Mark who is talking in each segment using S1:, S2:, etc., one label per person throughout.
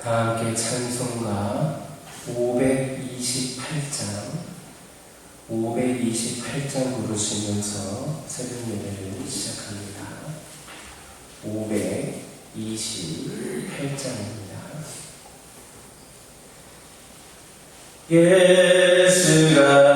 S1: 다 함께 찬송가 528장 부르시면서 새벽 예배를 시작합니다. 528장입니다. 예수가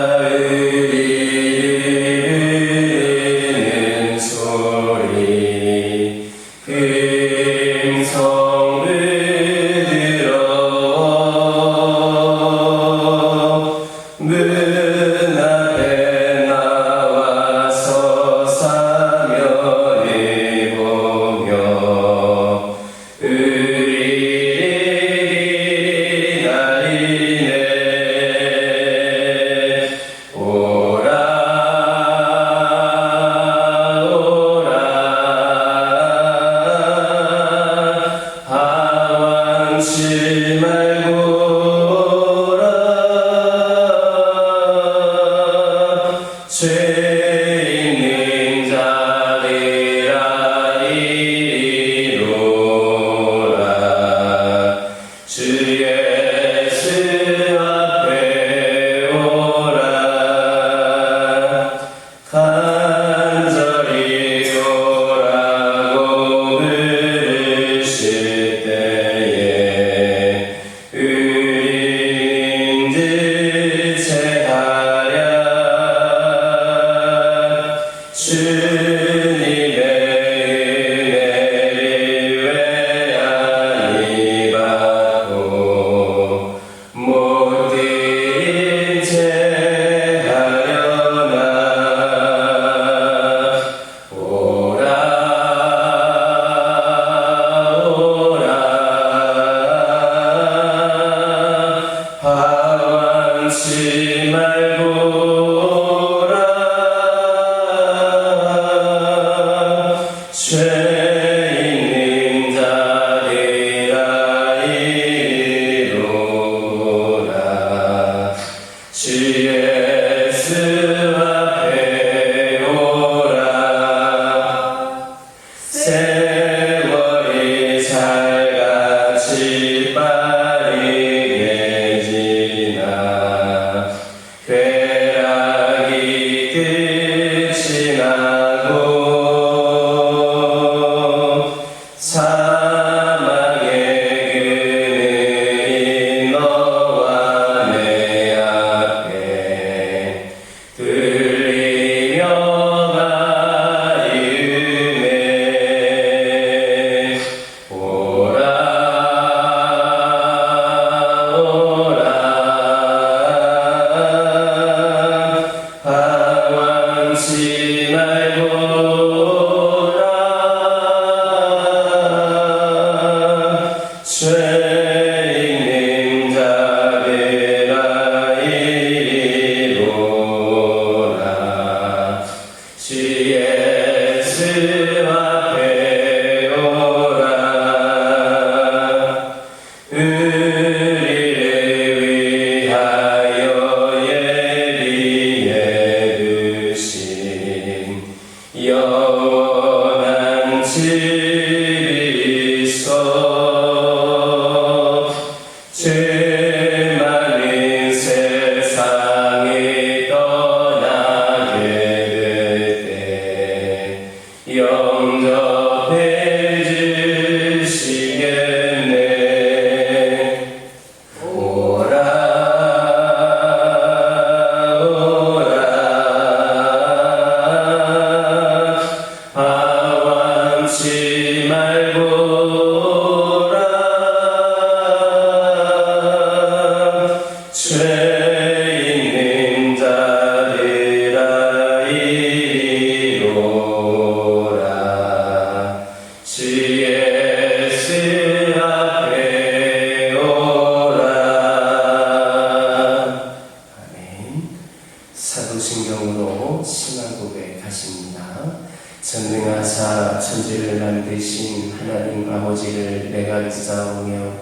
S1: 사도신경으로 신앙 고백하십니다. 전능하사 천지를 만드신 하나님 아버지를 내가 믿사오며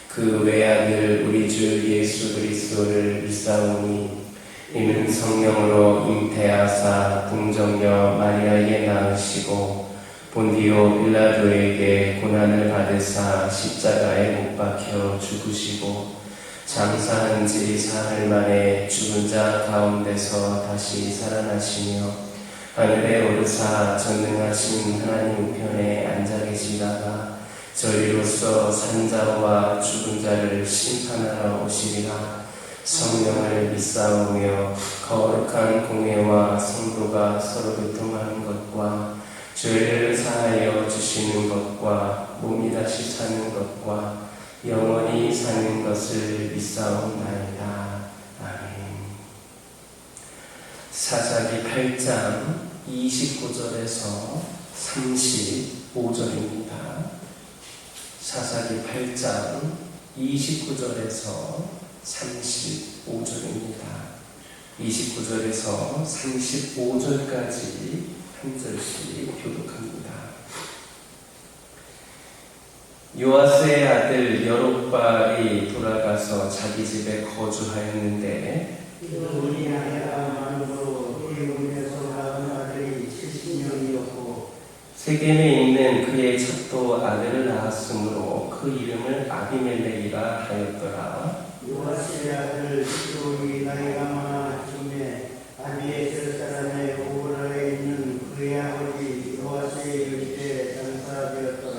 S1: 그 외아들 우리 주 예수 그리스도를 믿사오니 이는 성령으로 잉태하사 동정녀 마리아에게 낳으시고 본디오 빌라도에게 고난을 받으사 십자가에 못 박혀 죽으시고 장사한 지 사흘 만에 죽은 자 가운데서 다시 살아나시며 하늘에 오르사 전능하신 하나님 우편에 앉아 계시다가 저희로서 산 자와 죽은 자를 심판하러 오시리라. 성령을 믿사오며 거룩한 공회와 성도가 서로 교통하는 것과 죄를 사하여 주시는 것과 몸이 다시 사는 것과 영원히 사는 것을 믿사옵나이다. 아멘. 사사기 8장 29절에서 35절입니다. 사사기 8장 29절에서 35절입니다. 29절에서 35절까지 한 절씩 교독합니다. 요아스의 아들 여롯바알이 돌아가서 자기 집에 거주하였는데
S2: 기도원이 아니라 만으로 예언에서 낳은 아들이 70명이었고
S1: 세겜에 있는 그의 첩도 아들을 낳았으므로 그 이름을 아비멜렉이라 하였더라.
S2: 요아스의 아들 기도원이 나이가 많아 쯤에 아비에셀 사람의 오보라에 있는 그의 아버지 요아스의 열대 장사되었더라.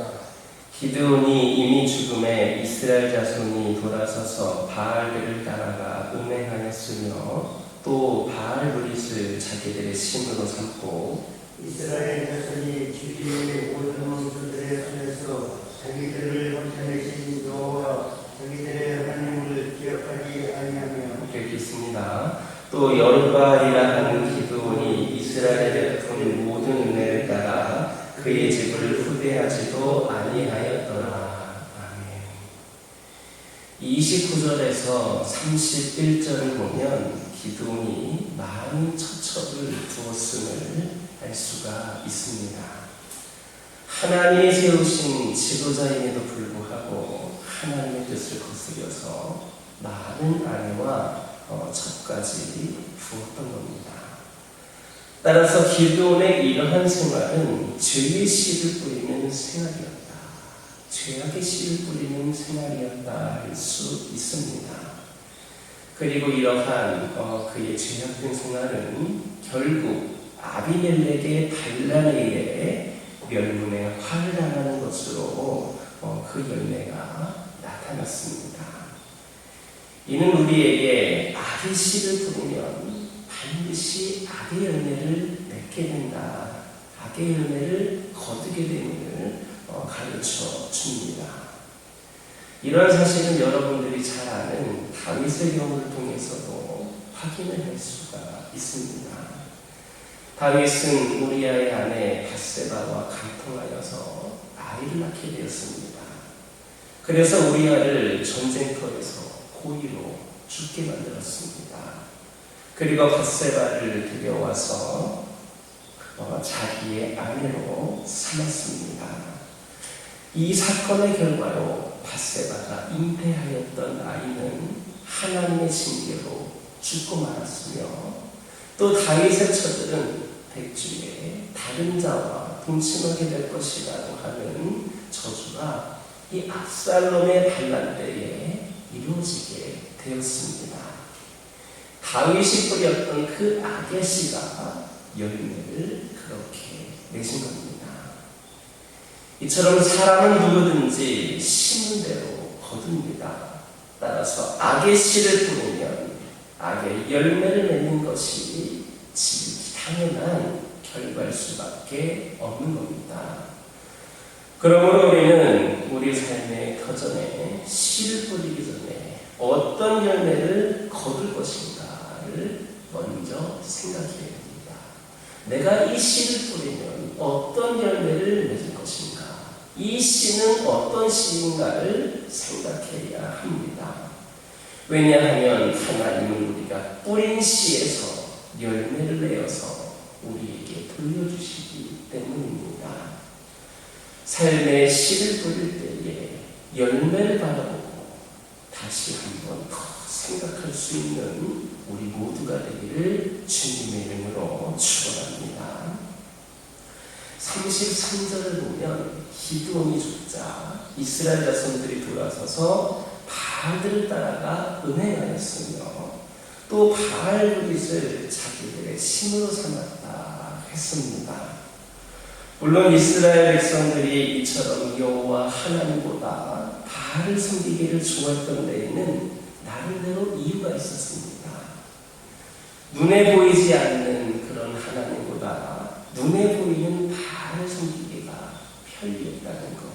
S1: 기드온이 이미 죽음에 이스라엘 자손이 돌아서서 바알들을 따라가 음행하였으며 또 바알 브릿을 자기들의 신으로 삼고
S2: 이스라엘 자손이 주님의 모든 원수들의 손에서 자기들을 건져내신 여호와 자기들의 하나님을 기억하지 아니하며
S1: 이렇게 있습니다. 또 여룻바알이라 하는 기드온이 이스라엘에 베푼 모든 은혜를 따라 그의 집을 후대하지도 아니하였더라. 아멘. 29절에서 31절을 보면 기드온이 많은 처첩을 두었음을 알 수가 있습니다. 하나님이 세우신 지도자임에도 불구하고 하나님의 뜻을 거스려서 많은 아내와 첩까지 두었던 겁니다. 따라서 기드온의 이러한 생활은 죄의 씨를 뿌리는 생활이었다. 죄악의 씨를 뿌리는 생활이었다 할 수 있습니다. 그리고 이러한 그의 죄악된 생활은 결국 아비멜렉의 반란에 의해 멸문에 화를 당하는 것으로 그 열매가 나타났습니다. 이는 우리에게 악의 씨를 뿌리면 반드시 악의 열매를 맺게 된다. 악의 열매를 거두게 됨을 가르쳐 줍니다. 이러한 사실은 여러분들이 잘 아는 다윗의 경우를 통해서도 확인을 할 수가 있습니다. 다윗은 우리아의 아내 밧세바와 간통하여서 아이를 낳게 되었습니다. 그래서 우리아를 전쟁터에서 고의로 죽게 만들었습니다. 그리고 밧세바를 데려와서 자기의 아내로 삼았습니다. 이 사건의 결과로 밧세바가 잉태하였던 아이는 하나님의 징계로 죽고 말았으며 또 다윗의 처들은 백주에 다른 자와 동침하게 될 것이라고 하는 저주가 이 압살롬의 반란 때에 이루어지게 되었습니다. 다윗이 뿌렸던 그 악의 씨가 열매를 그렇게 맺은 겁니다. 이처럼 사람은 누구든지 심은 대로 거둡니다. 따라서 악의 씨를 뿌리면 악의 열매를 맺는 것이 당연한 결과일 수밖에 없는 겁니다. 그러므로 우리는 우리 삶의 터전에 씨를 뿌리기 전에 어떤 열매를 거둘 것인가를 먼저 생각해야 됩니다. 내가 이 씨를 뿌리면 어떤 열매를 맺을 것인가? 이 씨는 어떤 씨인가를 생각해야 합니다. 왜냐하면 하나님은 우리가 뿌린 씨에서 열매를 내어서 우리에게 돌려주시기 때문입니다. 삶의 씨를 뿌릴 때에 열매를 바라보고 다시 한번 더 생각할 수 있는 우리 모두가 되기를 주님의 이름으로 축원합니다. 33절을 보면 기드온이 죽자 이스라엘 자손들이 돌아서서 바알들을 따라가 은행하였으며 또 바알브릿을 자기들의 신으로 삼았다 했습니다. 물론 이스라엘 백성들이 이처럼 여호와 하나님보다 바알을 섬기기를 좋아했던 데에는 나름대로 이유가 있었습니다. 눈에 보이지 않는 그런 하나님보다 눈에 보이는 바알을 섬기기가 편리했다는 것.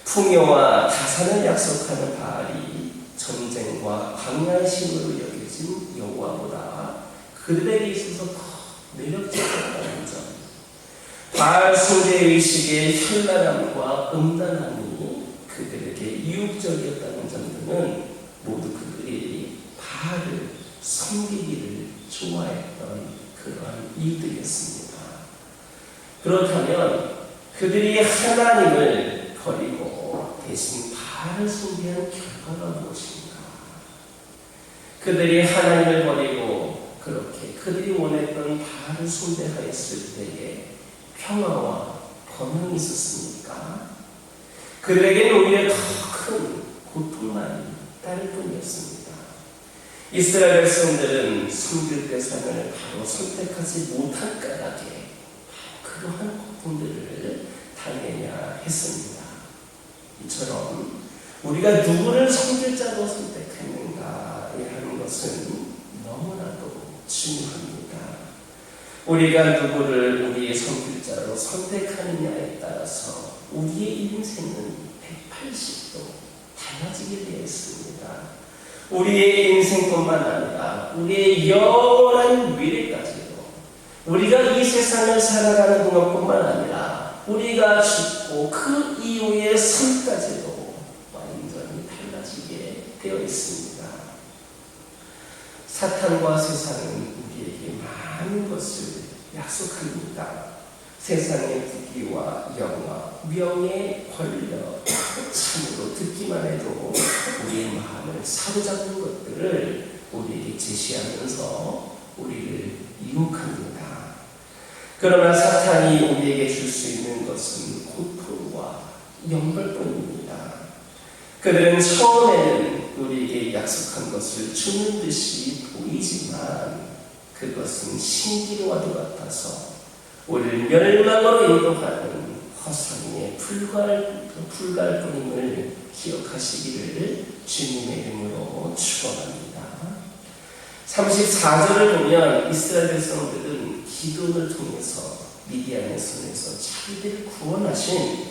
S1: 풍요와 다산을 약속하는 바알이 전쟁과 광야의 신으로 여겨진 여호와보다 그들에게 있어서 더 매력적이었다는 점. 바알 숭배의식의 현란함과 음란함이 그들에게 유혹적이었다는 점들은 모두 그들이 바알을 섬기기를 좋아했던 그러한 이유들이었습니다. 그렇다면 그들이 하나님을 버리고 대신 바알을 숭배한 결과가 무엇인가? 그들이 하나님을 버리고 그렇게 그들이 원했던 바알을 숭배하였을 때에 평화와 번영이 있었습니까? 그들에게는 오히려 더 큰 고통만 따를 뿐이었습니다. 이스라엘 백성들은 섬길 대상을 바로 선택하지 못한 까닭에 그러한 고통들을 당해야 했습니다. 이처럼 우리가 누구를 섬길 자로 선택했는가에 하는 것은 너무나도 중요합니다. 우리가 누구를 우리의 섬길 자로 선택하느냐에 따라서 우리의 인생은 180도 달라지게 되어 있습니다. 우리의 인생뿐만 아니라 우리의 영원한 미래까지도 우리가 이 세상을 살아가는 동안뿐만 아니라 우리가 죽고 그 이후의 삶까지도 완전히 달라지게 되어 있습니다. 사탄과 세상은 우리에게 많은 것을 약속합니다. 세상의 부귀와 영화, 명예, 권력, 참으로 듣기만 해도 우리의 마음을 사로잡는 것들을 우리에게 제시하면서 우리를 유혹합니다. 그러나 사탄이 우리에게 줄 수 있는 것은 고통과 영벌뿐입니다. 그들은 처음에는 우리에게 약속한 것을 주는 듯이 보이지만 그것은 신기루와도 같아서 우리를 멸망으로 인도하는 허상에 불과할 뿐임을 기억하시기를 주님의 이름으로 축원합니다. 34절을 보면 이스라엘 백성들은 기도를 통해서 미디안의 손에서 자기들을 구원하신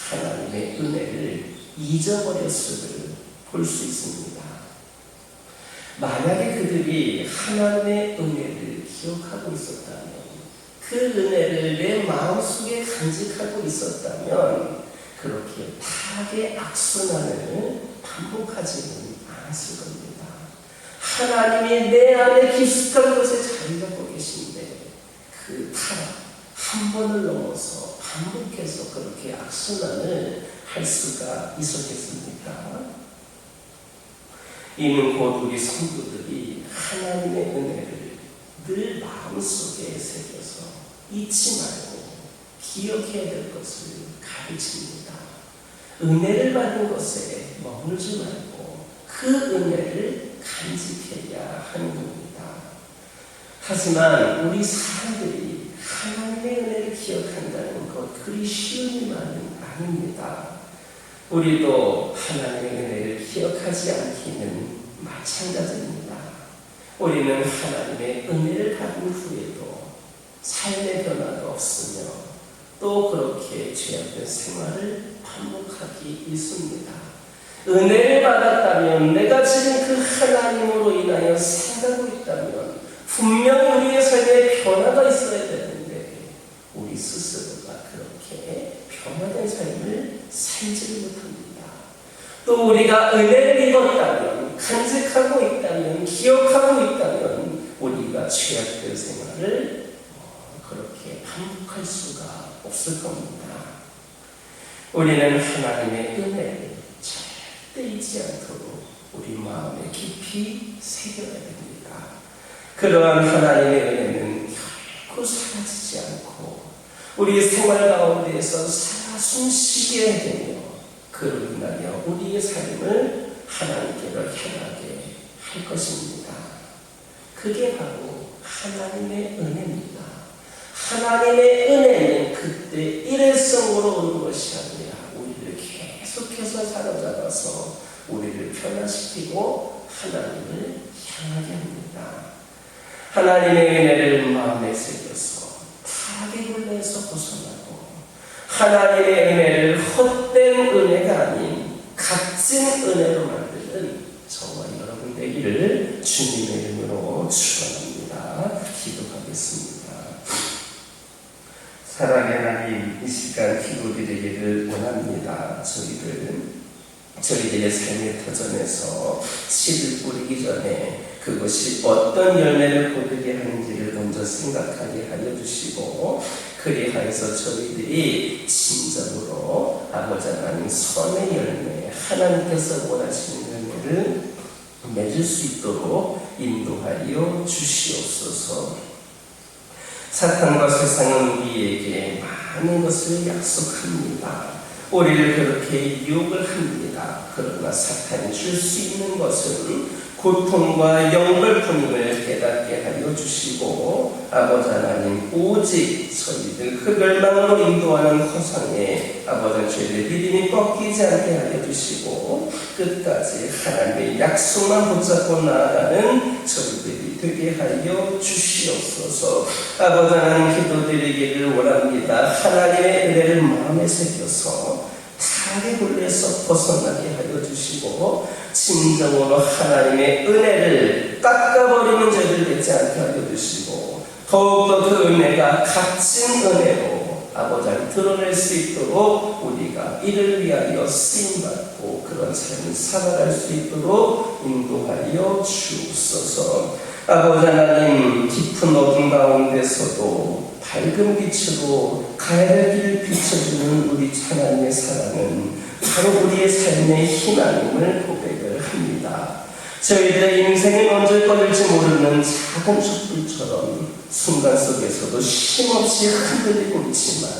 S1: 하나님의 은혜를 잊어버렸음을 볼 수 있습니다. 만약에 그들이 하나님의 은혜를 기억하고 있었다면 그 은혜를 내 마음속에 간직하고 있었다면 그렇게 타락의 악순환을 반복하지는 않았을 겁니다. 하나님이 내 안에 깊숙한 곳에 자리 잡고 계신데 그 타락 한 번을 넘어서 반복해서 그렇게 악순환을 할 수가 있었겠습니까? 이는 곧 우리 성도들이 하나님의 은혜를 늘 마음속에 새겨서 잊지 말고 기억해야 될 것을 가르칩니다. 은혜를 받은 것에 머물지 말고 그 은혜를 간직해야 하는 겁니다. 하지만 우리 사람들이 하나님의 은혜를 기억한다는 것 그리 쉬운 일만은 아닙니다. 우리도 하나님의 은혜를 기억하지 않기는 마찬가지입니다. 우리는 하나님의 은혜를 받은 후에도 삶의 변화가 없으며 또 그렇게 죄악된 생활을 반복하기 일쑤입니다. 은혜를 받았다면 내가 지금 그 하나님으로 인하여 살고 있다면 분명히 우리의 삶에 변화가 있어야 되는데 우리 스스로가 그렇게 변화된 삶을 살지를 못합니다. 또 우리가 은혜를 입었다면 간직하고 있다면 기억하고 있다면 우리가 죄악된 생활을 그렇게 반복할 수가 없을 겁니다. 우리는 하나님의 은혜를 절대 잊지 않도록 우리 마음에 깊이 새겨야 됩니다. 그러한 하나님의 은혜는 결코 사라지지 않고 우리 생활 가운데에서 살아 숨쉬게 되며 그로 인하여 우리의 삶을 하나님께로 향하게 할 것입니다. 그게 바로 하나님의 은혜입니다. 하나님의 은혜는 그때 일회성으로 오는 것이 아니라 우리를 계속해서 사로잡아서 우리를 변화시키고 하나님을 향하게 합니다. 하나님의 은혜를 마음에 새겨서 타락의 굴레에서 벗어나고 하나님의 은혜를 헛된 은혜가 아닌 값진 은혜로 만드는 저와 여러분 되기를 주님의 이름으로 축원합니다. 기도하겠습니다. 사랑의 하나님, 이 시간 기도드리기를 원합니다. 저희들의 삶의 터전에서 씨를 뿌리기 전에 그것이 어떤 열매를 거두게 하는지를 먼저 생각하게 하여 주시고, 그리하여서 저희들이 진정으로 아버지 하나님 선의 열매, 하나님께서 원하시는 열매를 맺을 수 있도록 인도하여 주시옵소서. 사탄과 세상은 우리에게 많은 것을 약속합니다. 우리를 그렇게 유혹을 합니다. 그러나 사탄이 줄 수 있는 것은 고통과 영벌뿐임을 깨닫게 하여 주시고, 아버지 하나님 오직 저희들 그 멸망으로 인도하는 허상에 아버지 저희들 믿음이 꺾이지 않게 하여 주시고, 끝까지 하나님의 약속만 붙잡고 나아가는 저희들이 되게 하여 주시옵소서. 아버지 하나님 기도드리기를 원합니다. 하나님의 은혜를 마음에 새겨서 타락의 굴레에서 벗어나게 하여 주시고, 진정으로 하나님의 은혜를 깎아버리는 죄를 되지 않게 하여 주시고, 더욱더 그 은혜가 값진 은혜로 아버지 하나님 드러낼 수 있도록 우리가 이를 위하여 쓰임받고 그런 삶을 살아갈 수 있도록 인도하여 주옵소서. 아버지 하나님, 깊은 어둠 가운데서도 밝은 빛으로 가야 될 길을 비춰주는 우리 하나님의 사랑은 바로 우리의 삶의 희망임을 고백을 합니다. 저희들의 인생이 언제 꺼질지 모르는 작은 촛불처럼 순간 속에서도 쉼없이 흔들리고 있지만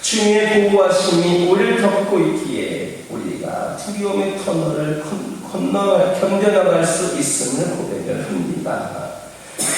S1: 주님의 보호하심이 우리를 덮고 있기에 우리가 두려움의 터널을 견뎌나갈 수 있음을 고백을 합니다.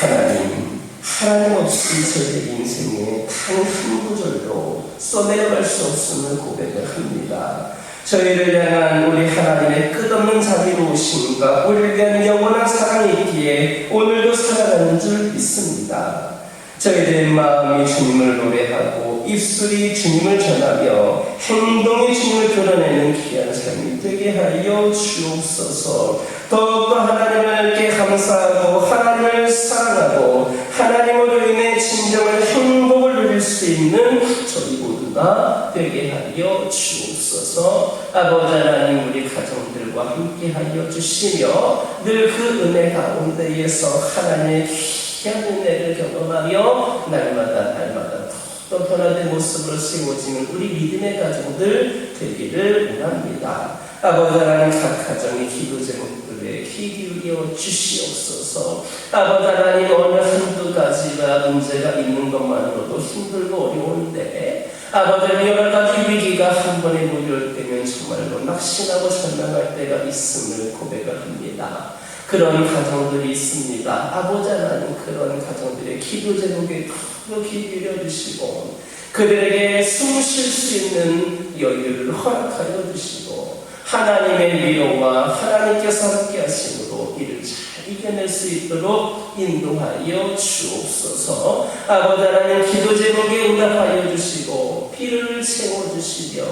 S1: 하나님 없이 저희의 인생에 단 한 구절도 써내려갈 수 없음을 고백을 합니다. 저희를 향한 우리 하나님의 끝없는 자비로우심과 우리를 위한 영원한 사랑이 있기에 오늘도 살아가는 줄 믿습니다. 저희들의 마음이 주님을 노래하고 입술이 주님을 전하며 행동이 주님을 드러내는 귀한 삶이 되게 하여 주옵소서. 더욱더 하나님께 감사하고 하나님을 사랑하고 하나님으로 인해 진정한 행복을 누릴 수 있는 저희 모두가 되게 하여 주옵소서. 아버지 하나님, 우리 가정들과 함께 하여 주시며 늘 그 은혜 가운데에서 하나님의 귀한 은혜를 경험하며 날마다 더 변화된 모습으로 세워지는 우리 믿음의 가정들 되기를 원합니다. 아버지 하나님, 각 가정의 기도 제목들에 귀 기울여 주시옵소서. 아버지 하나님, 어느 한두 가지가 문제가 있는 것만으로도 힘들고 어려운데 아버지 하나님, 여러 가지 위기가 한 번에 몰려올 때면 정말로 낙심하고 절망할 때가 있음을 고백을 합니다. 그런 가정들이 있습니다. 아버지 하나님, 그런 가정들의 기도 제목에 크게 귀 기울여 주시고 그들에게 숨 쉴 수 있는 여유를 허락하여 주시고 하나님의 위로와 하나님께서 함께 하심으로 이를 잘 이겨낼 수 있도록 인도하여 주옵소서. 아버지 하나님, 기도 제목에 응답하여 주시고 비를 채워주시며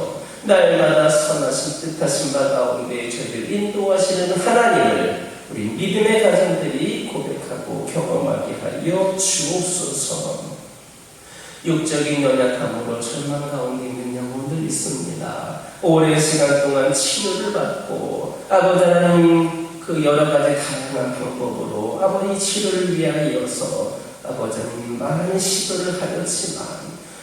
S1: 날마다 선하신 뜻하신 바 가운데 저희를 인도하시는 하나님을 우리 믿음의 가정들이 고백하고 경험하게 하여 주옵소서. 육적인 연약함으로 절망 가운데 있는 영혼들이 있습니다. 오랜 시간 동안 치료를 받고 아버지 하나님, 그 여러 가지 다양한 방법으로 아버지 치료를 위하여서 아버지 하나님 많은 시도를 하였지만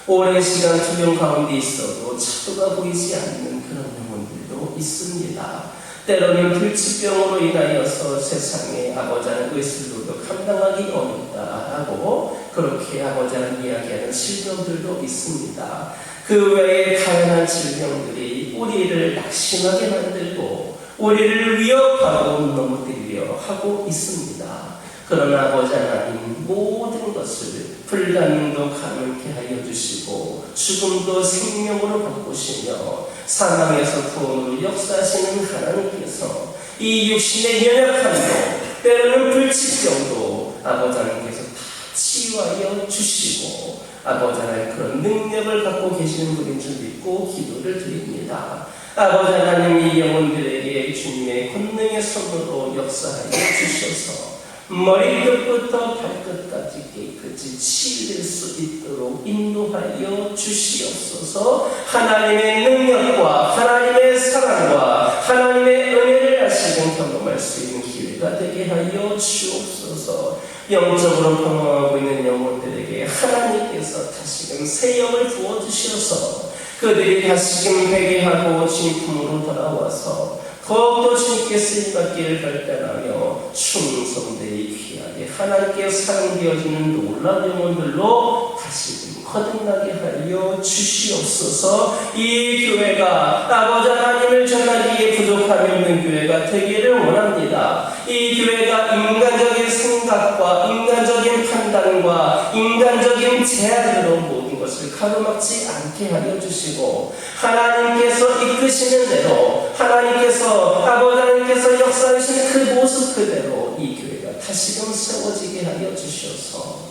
S1: 오랜 시간 투병 가운데 있어도 차도가 보이지 않는 그런 영혼들도 있습니다. 때로는 불치병으로 인하여서 세상에 아버지 하나님 의술로도 감당하기 어렵다라고 그렇게 아버지 하나님 이야기하는 질병들도 있습니다. 그 외에 다양한 질병들이 우리를 낙심하게 만들고 우리를 위협하고 넘어뜨리려 하고 있습니다. 그러나 아버지 하나님 모든 것을 불가능도 가능케 하여 주시고 죽음도 생명으로 바꾸시며 사망에서 구원으로 역사하시는 하나님께서 이 육신의 연약함도 때로는 불치병도 아버지 하나님께서 다 치유하여 주시고 아버지 하나님 그런 능력을 갖고 계시는 분인 줄 믿고 기도를 드립니다. 아버지 하나님 이 영혼들에게 주님의 권능의 손으로 역사하여 주셔서 머리끝부터 발끝까지 깨끗이 치유될 수 있도록 인도하여 주시옵소서. 하나님의 능력과 하나님의 사랑과 하나님의 은혜를 다시금 경험할 수 있는 기회가 되게 하여 주옵소서. 영적으로 방황하고 있는 영혼들에게 하나님께서 다시금 새 영을 부어주셔서 그들이 다시금 회개하고 진품으로 돌아와서 더욱더 주님께 쓰임받기를 결단하며 충성되이 귀하게 하나님께 사용되어지는 놀라운 영혼들로 다시금 거듭나게 하여 주시옵소서. 이 교회가 아버지 하나님을 전하기에 부족함이 없는 교회가 되기를 원합니다. 이 교회가 인간적인 생각과 인간적인 판단과 인간적인 제안으로 모든 것을 가로막지 않게 하여 주시고 하나님께서 이끄시는 대로 하나님께서 아버지 하나님께서 역사하시는 그 모습 그대로 이 교회가 다시금 세워지게 하여 주셔서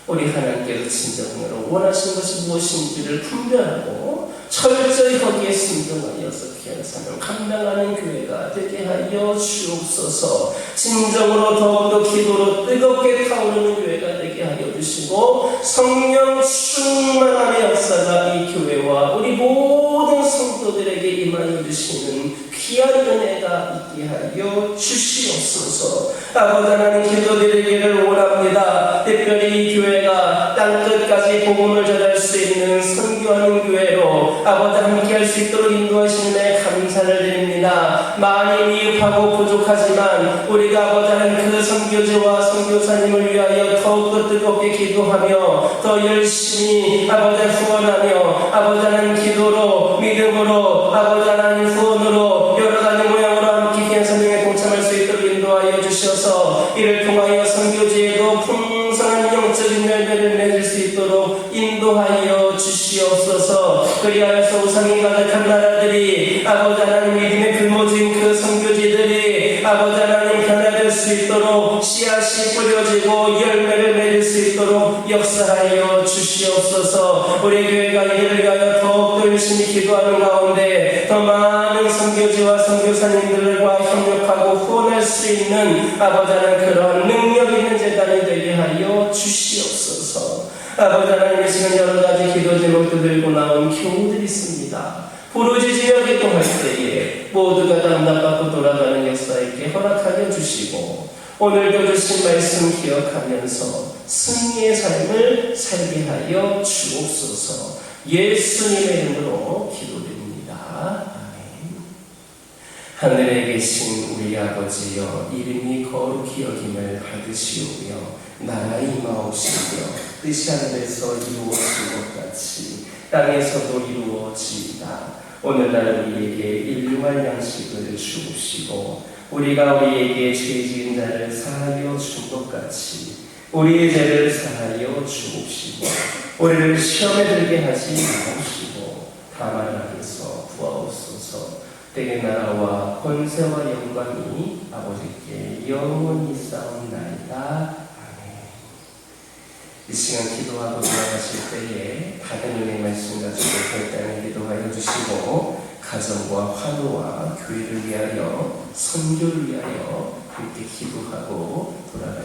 S1: 우리 하나님께서 진정으로 원하시는 것이 무엇인지를 분별하고 철저히 거기에 순종하여서 귀한 삶을 감당하는 교회가 되게 하여 주옵소서. 진정으로 더욱더 기도로 뜨겁게 타오르는 교회가 되게 하여 주시고 성령 충만함의 역사가 이 교회와 우리 모든 성도들에게 임하여 주시는 귀한 은혜가 있게 하여 주시옵소서. 아버지 하나님 기도드리기를 원합니다. 특별히 이 교회가 땅끝까지 복음을 전할 수 있는 선교하는 교회로 아버지 함께할 수 있도록 인도하시는 감사를 드립니다. 많이 미흡하고 부족하지만 우리가 아버지 하나님 그 선교지와 선교사님을 위하여 더욱더 뜨겁게 기도하며 더 열심히 아버지 후원하며 아버지 하나님 기도로 믿음으로 아버지 하나님 후원으로 여러 가지 모양으로 함께 귀한 선명에 동참할 수 있도록 인도하여 주셔서 이를 통하여 선교지에도 풍성한 영적인 열매를 맺을 수 있도록 인도하여 주시옵소서. 그리하여서 우상이 가득한 나라들이 아버지 하나님 믿음의 불모진 그 선교지들이 아버지 하나님 변화될 수 있도록 씨앗이 뿌려지고 열매를 맺을 수 있도록 역사하여 주시옵소서. 우리 교회가 이를 위하여 더욱더 열심히 기도하는 가운데 더 많은 선교지와 선교사님들과 협력하고 후원할 수 있는 아버지 하나님 그런 능력 있는 재단이 되게 하여 주시옵소서. 아버지 하나님 이 시간 여러 가지 기도 제목들 들고 나온 교우들이 있습니다. 부르짖으며 기도할 때에 모두가 담당받고 돌아가는 역사 있게 허락하여 주시고 오늘도 주신 말씀 기억하면서 승리의 삶을 살게 하여 주옵소서. 예수님의 이름으로 기도드립니다. 아멘. 하늘에 계신 우리 아버지여 이름이 거룩히 여김을 받으시오며 나라 임하옵시며 뜻이 하늘에서 이루어진 것 같이 땅에서도 이루어지이다. 오늘날 우리에게 일용할 양식을 주옵시고 우리가 우리에게 죄 지은 자를 사하여 준 것 같이 우리의 죄를 사하여 주옵시고 우리를 시험에 들게 하지 마옵시고 다만 악에서 구하옵소서. 때의 나라와 권세와 영광이 아버지께 영원히 싸움나이다. 이 시간 기도하고 돌아가실 때에 받은 은혜의 말씀 가지고 결단을 기도하여 주시고 가정과 환우와 교회를 위하여 선교를 위하여 함께 기도하고 돌아가시옵소서.